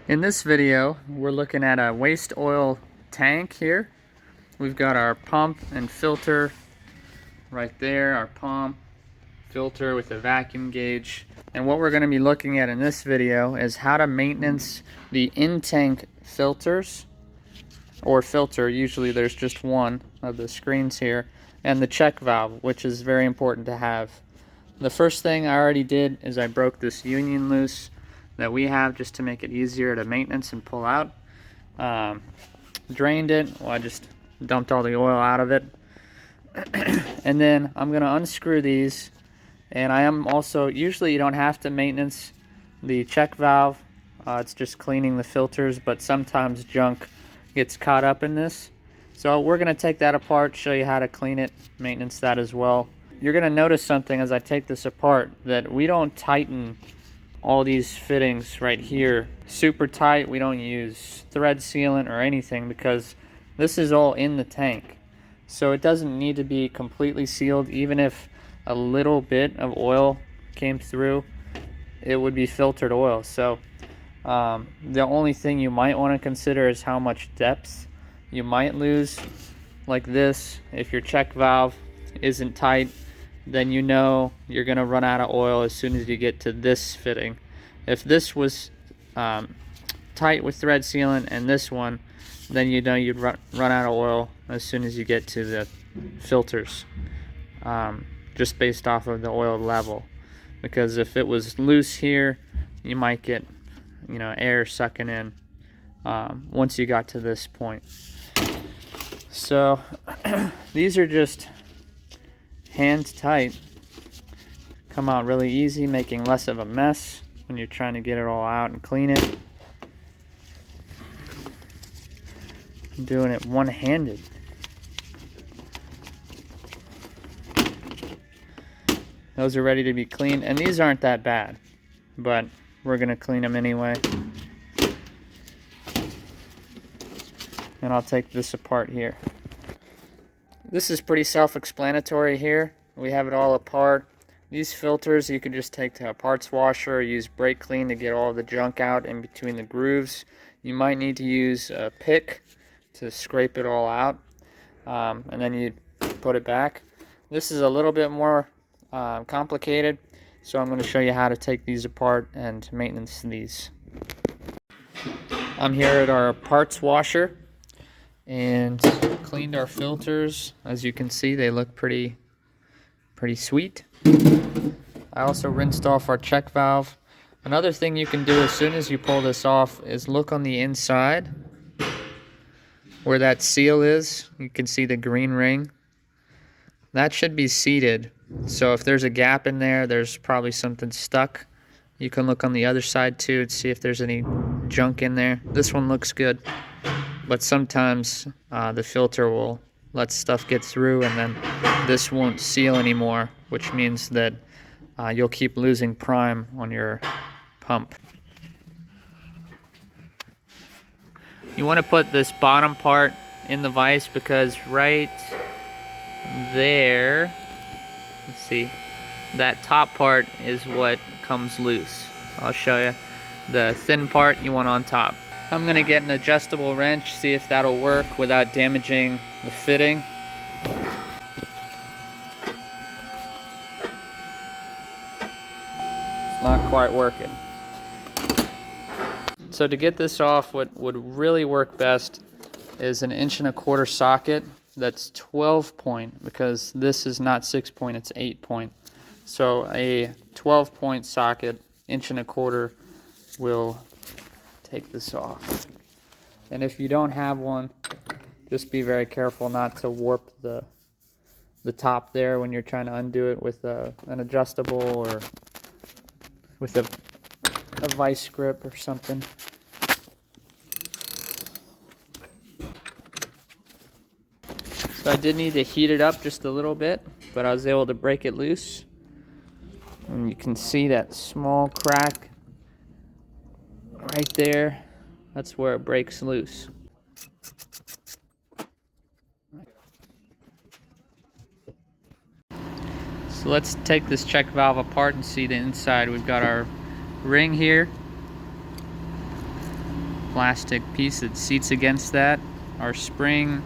In this video, we're looking at a waste oil tank here. We've got our pump and filter right there, our pump, filter with a vacuum gauge. And what we're going to be looking at in this video is how to maintenance the in-tank filters, or filter, usually there's just one of the screens here, and the check valve, which is very important to have. The first thing I already did is I broke this union loose that we have just to make it easier to maintenance and pull out. Drained it, well, I just dumped all the oil out of it. And then I'm going to unscrew these, and I am also, usually you don't have to maintenance the check valve, it's just cleaning the filters, but sometimes junk gets caught up in this. So we're going to take that apart, show you how to clean it, maintenance that as well. You're going to notice something as I take this apart, that we don't tighten all these fittings right here super tight. We don't use thread sealant or anything because this is all in the tank. So it doesn't need to be completely sealed. Even if a little bit of oil came through, it would be filtered oil. So the only thing you might want to consider is how much depth you might lose. Like this, if your check valve isn't tight, then you know you're going to run out of oil as soon as you get to this fitting. If this was tight with thread sealant and this one, then you know you'd run out of oil as soon as you get to the filters, just based off of the oil level. Because if it was loose here, you might get, you know, air sucking in once you got to this point. So these are just hand tight, come out really easy, making less of a mess when you're trying to get it all out and clean it. I'm doing it one-handed. Those are ready to be cleaned, and these aren't that bad, but we're gonna clean them anyway. And I'll take this apart here. This is pretty self-explanatory here. We have it all apart. These filters you can just take to a parts washer or use brake clean to get all the junk out in between the grooves. You might need to use a pick to scrape it all out, and then you put it back. This is a little bit more complicated, so I'm going to show you how to take these apart and maintenance these. I'm here at our parts washer and cleaned our filters. As you can see, they look pretty sweet. I also rinsed off our check valve. Another thing you can do as soon as you pull this off is look on the inside where that seal is. You can see the green ring. That should be seated. So if there's a gap in there, there's probably something stuck. You can look on the other side too and see if there's any junk in there. This one looks good, but sometimes the filter will let stuff get through and then this won't seal anymore, which means that you'll keep losing prime on your pump. You want to put this bottom part in the vise because right there, let's see, that top part is what comes loose. I'll show you. The thin part you want on top. I'm going to get an adjustable wrench, see if that'll work without damaging the fitting. It's not quite working. So to get this off, what would really work best is an 1.25 inch socket that's 12 point, because this is not 6 point, it's 8 point. So a 12 point socket, 1.25 inch, will take this off. And if you don't have one, just be very careful not to warp the top there when you're trying to undo it with an adjustable or with a vice grip or something. So I did need to heat it up just a little bit, but I was able to break it loose. And you can see that small crack right there. That's where it breaks loose. So let's take this check valve apart and see the inside. We've got our ring here. plastic piece that seats against that, our spring,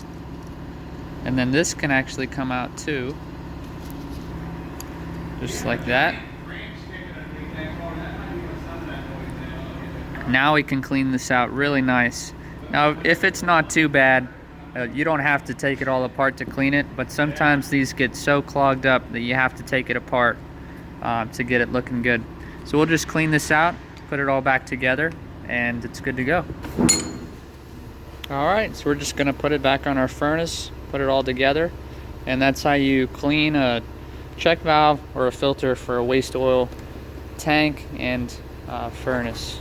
and then this can actually come out too, just like that. Now we can clean this out really nice. Now if it's not too bad, you don't have to take it all apart to clean it, but sometimes these get so clogged up that you have to take it apart to get it looking good. So we'll just clean this out, put it all back together, and it's good to go. Alright, so we're just going to put it back on our furnace, put it all together, and that's how you clean a check valve or a filter for a waste oil tank and furnace.